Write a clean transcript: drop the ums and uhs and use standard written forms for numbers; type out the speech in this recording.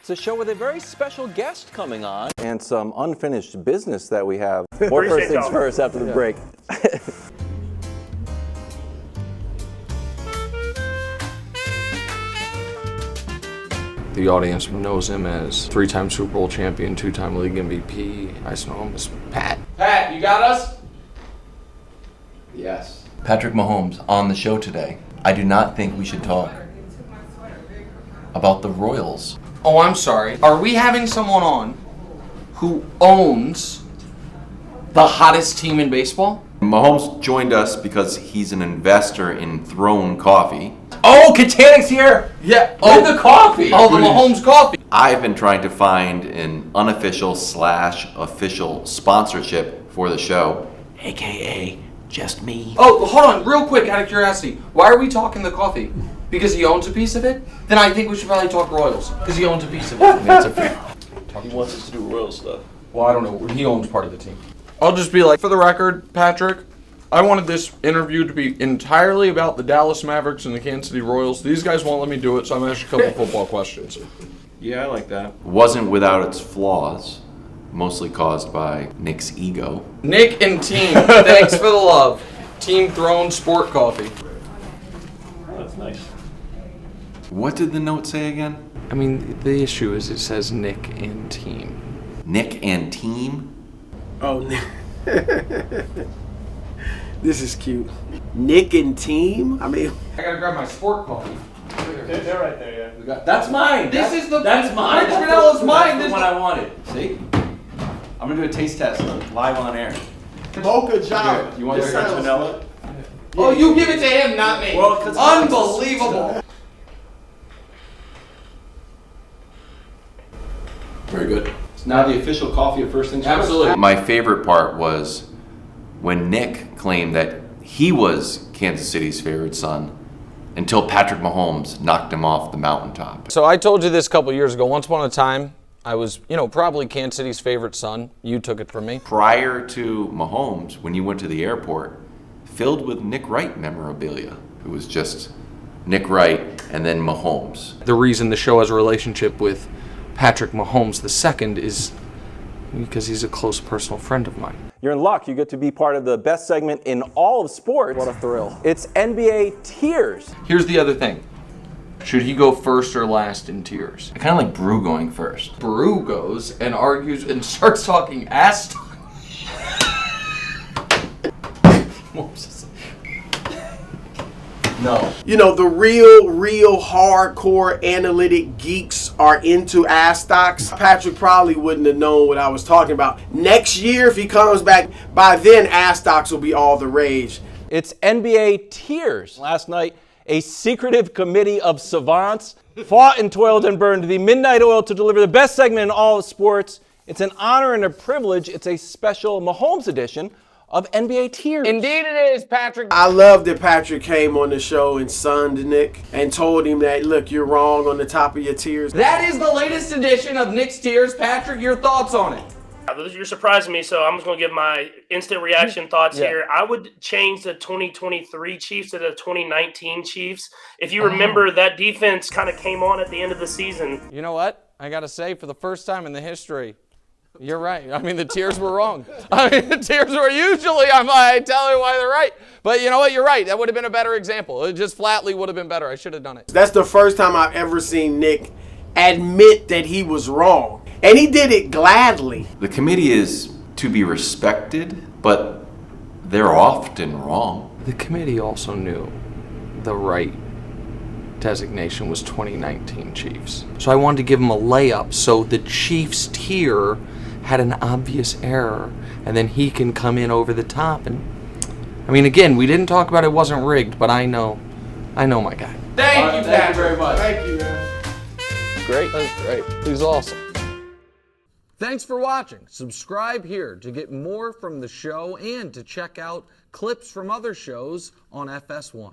It's a show with a very special guest coming on. And some unfinished business that we have. More first things first after the break. The audience knows him as 3-time Super Bowl champion, 2-time league MVP. I just know him as Pat. Pat, you got us? Yes. Patrick Mahomes on the show today. I do not think we should talk about the Royals. Oh, I'm sorry. Are we having someone on who owns the hottest team in baseball? Mahomes joined us because he's an investor in Throne Coffee. Oh, Katanik's here! Yeah. Oh, the coffee! Oh, the Mahomes coffee. I've been trying to find an unofficial/official sponsorship for the show. AKA just me. Oh, hold on, real quick, out of curiosity. Why are we talking the coffee? Because he owns a piece of it? Then I think we should probably talk Royals. Because he owns a piece of it. That's a fair. He wants us to do Royals stuff. Well, I don't know. He owns part of the team. I'll just be like, for the record, Patrick, I wanted this interview to be entirely about the Dallas Mavericks and the Kansas City Royals. These guys won't let me do it, so I'm going to ask you a couple football questions. Yeah, I like that. Wasn't without its flaws, mostly caused by Nick's ego. Nick and team, thanks for the love. Team Throne Sport Coffee. That's nice. What did the note say again? I mean, the issue is it says Nick and team. Nick and team? Oh, this is cute. Nick and team? I mean, I gotta grab my sport coffee. They're right there, yeah. That's mine. This is the. That's mine. Rich Vanilla's mine. That's the one I wanted. See? I'm gonna do a taste test live on air. Mocha Java. You want the French vanilla? Oh, you give it to him, not me. Well, 'cause unbelievable. Very good. It's now the official coffee of First Things First. Absolutely. My favorite part was when Nick claimed that he was Kansas City's favorite son until Patrick Mahomes knocked him off the mountaintop. So I told you this a couple years ago. Once upon a time, I was, probably Kansas City's favorite son. You took it from me. Prior to Mahomes, when you went to the airport, filled with Nick Wright memorabilia. It was just Nick Wright and then Mahomes. The reason the show has a relationship with Patrick Mahomes II is because he's a close personal friend of mine. You're in luck. You get to be part of the best segment in all of sports. What a thrill. It's NBA Tears. Here's the other thing. Should he go first or last in tiers? I kind of like Brew going first. Brew goes and argues and starts talking ass talk. No. You know, the real hardcore analytic geeks are into ass stocks. Patrick probably wouldn't have known what I was talking about. Next year, if he comes back, by then ass stocks will be all the rage. It's NBA Tears. Last night, a secretive committee of savants fought and toiled and burned the midnight oil to deliver the best segment in all of sports. It's an honor and a privilege. It's a special Mahomes edition of NBA Tears. Indeed it is, Patrick. I love that Patrick came on the show and sunned Nick and told him that, look, you're wrong on the top of your tears. That is the latest edition of Nick's Tears. Patrick, your thoughts on it? You're surprising me, so I'm just going to give my instant reaction thoughts here. I would change the 2023 Chiefs to the 2019 Chiefs. If you remember, that defense kind of came on at the end of the season. You know what? I got to say, for the first time in the history, you're right. I mean, the Tears were wrong. I mean, the Tears were usually, I tell you why they're right. But you know what? You're right. That would have been a better example. It just flatly would have been better. I should have done it. That's the first time I've ever seen Nick admit that he was wrong. And he did it gladly. The committee is to be respected, but they're often wrong. The committee also knew the right designation was 2019 Chiefs. So I wanted to give them a layup so the Chiefs tier had an obvious error, and then he can come in over the top. And I mean, again, we didn't talk about it wasn't rigged, but I know my guy. Thank you, Patrick. Very much. Thank you, man. Great. That was great. He was awesome. Thanks for watching. Subscribe here to get more from the show and to check out clips from other shows on FS1.